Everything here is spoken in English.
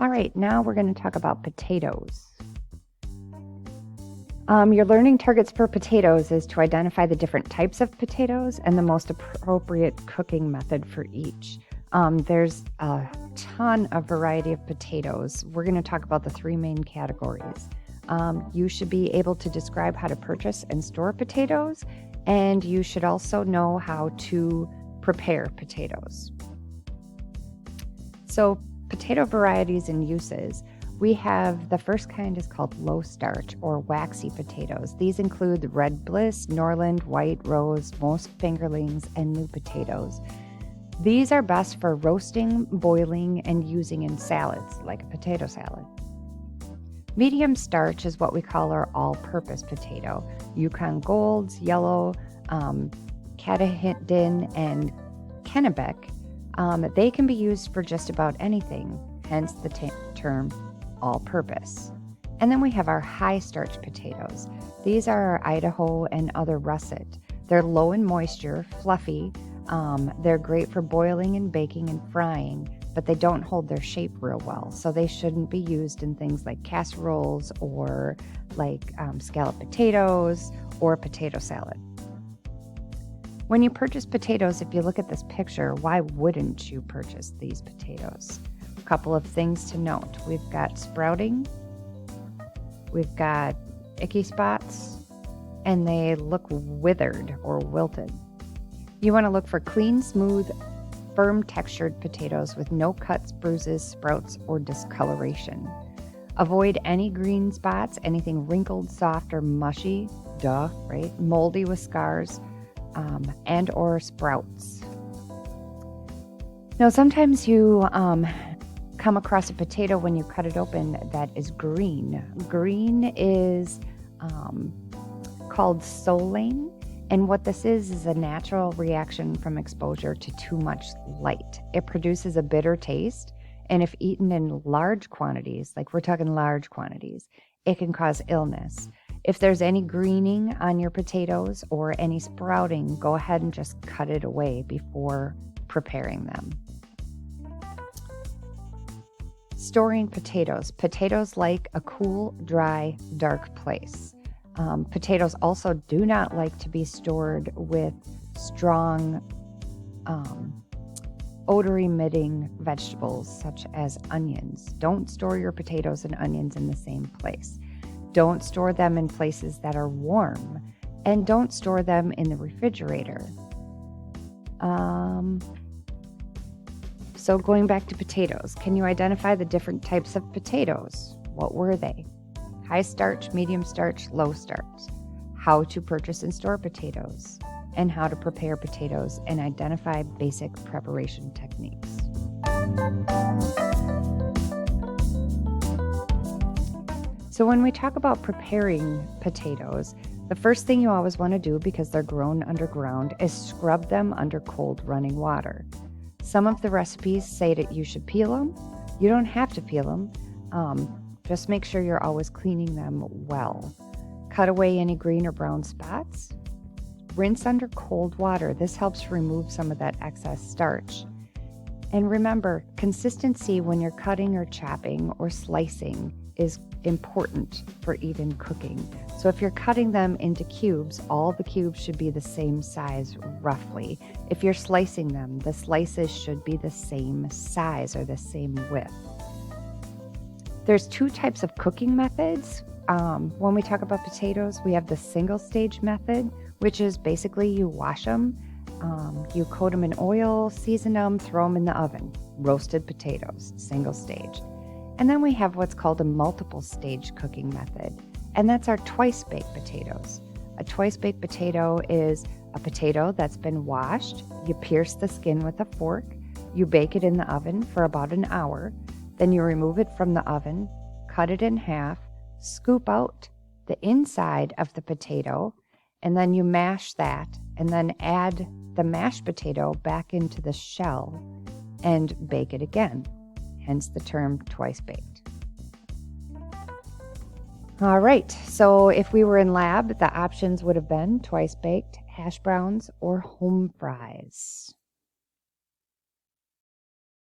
All right, now we're going to talk about potatoes. Your learning targets for potatoes is to identify the different types of potatoes and the most appropriate cooking method for each. There's a ton of variety of potatoes. We're going to talk about the three main categories. You should be able to describe how to purchase and store potatoes, and you should also know how to prepare potatoes. So, potato varieties and uses. We have the first kind is called low starch or waxy potatoes. These include the Red Bliss, Norland, White Rose, most fingerlings, and new potatoes. These are best for roasting, boiling, and using in salads, like a potato salad. Medium starch is what we call our all-purpose potato. Yukon Golds, Yellow, Katahdin, and Kennebec. They can be used for just about anything, hence the term all-purpose. And then we have our high-starch potatoes. These are our Idaho and other russet. They're low in moisture, fluffy. They're great for boiling and baking and frying, but they don't hold their shape real well, so they shouldn't be used in things like casseroles or like scalloped potatoes or potato salad. When you purchase potatoes, if you look at this picture, why wouldn't you purchase these potatoes? A couple of things to note. We've got sprouting, we've got icky spots, and they look withered or wilted. You want to look for clean, smooth, firm textured potatoes with no cuts, bruises, sprouts, or discoloration. Avoid any green spots, anything wrinkled, soft, or mushy, right? Moldy with scars, and or sprouts. Now, sometimes you come across a potato when you cut it open that is green. Green is called solane. And what this is a natural reaction from exposure to too much light. It produces a bitter taste, and if eaten in large quantities, like we're talking large quantities, it can cause illness. If there's any greening on your potatoes or any sprouting, go ahead and just cut it away before preparing them. Storing potatoes. Potatoes like a cool, dry, dark place. Potatoes also do not like to be stored with strong odor-emitting vegetables such as onions. Don't store your potatoes and onions in the same place. Don't store them in places that are warm, and don't store them in the refrigerator. So going back to potatoes, can you identify the different types of potatoes? What were they? High starch, medium starch, low starch. How to purchase and store potatoes, and how to prepare potatoes and identify basic preparation techniques. So when we talk about preparing potatoes, the first thing you always want to do, because they're grown underground, is scrub them under cold running water. Some of the recipes say that you should peel them. You don't have to peel them. Just make sure you're always cleaning them well. Cut away any green or brown spots. Rinse under cold water. This helps remove some of that excess starch. And remember, consistency when you're cutting or chopping or slicing is important for even cooking. So if you're cutting them into cubes, all the cubes should be the same size roughly. If you're slicing them, the slices should be the same size or the same width. There's two types of cooking methods. When we talk about potatoes, we have the single stage method, which is basically you wash them, you coat them in oil, season them, throw them in the oven. Roasted potatoes, single stage. And then we have what's called a multiple stage cooking method, and that's our twice baked potatoes. A twice baked potato is a potato that's been washed. You pierce the skin with a fork. You bake it in the oven for about an hour. Then you remove it from the oven, cut it in half, scoop out the inside of the potato, and then you mash that, and then add the mashed potato back into the shell and bake it again, hence the term twice baked. All right, so if we were in lab, the options would have been twice baked, hash browns, or home fries.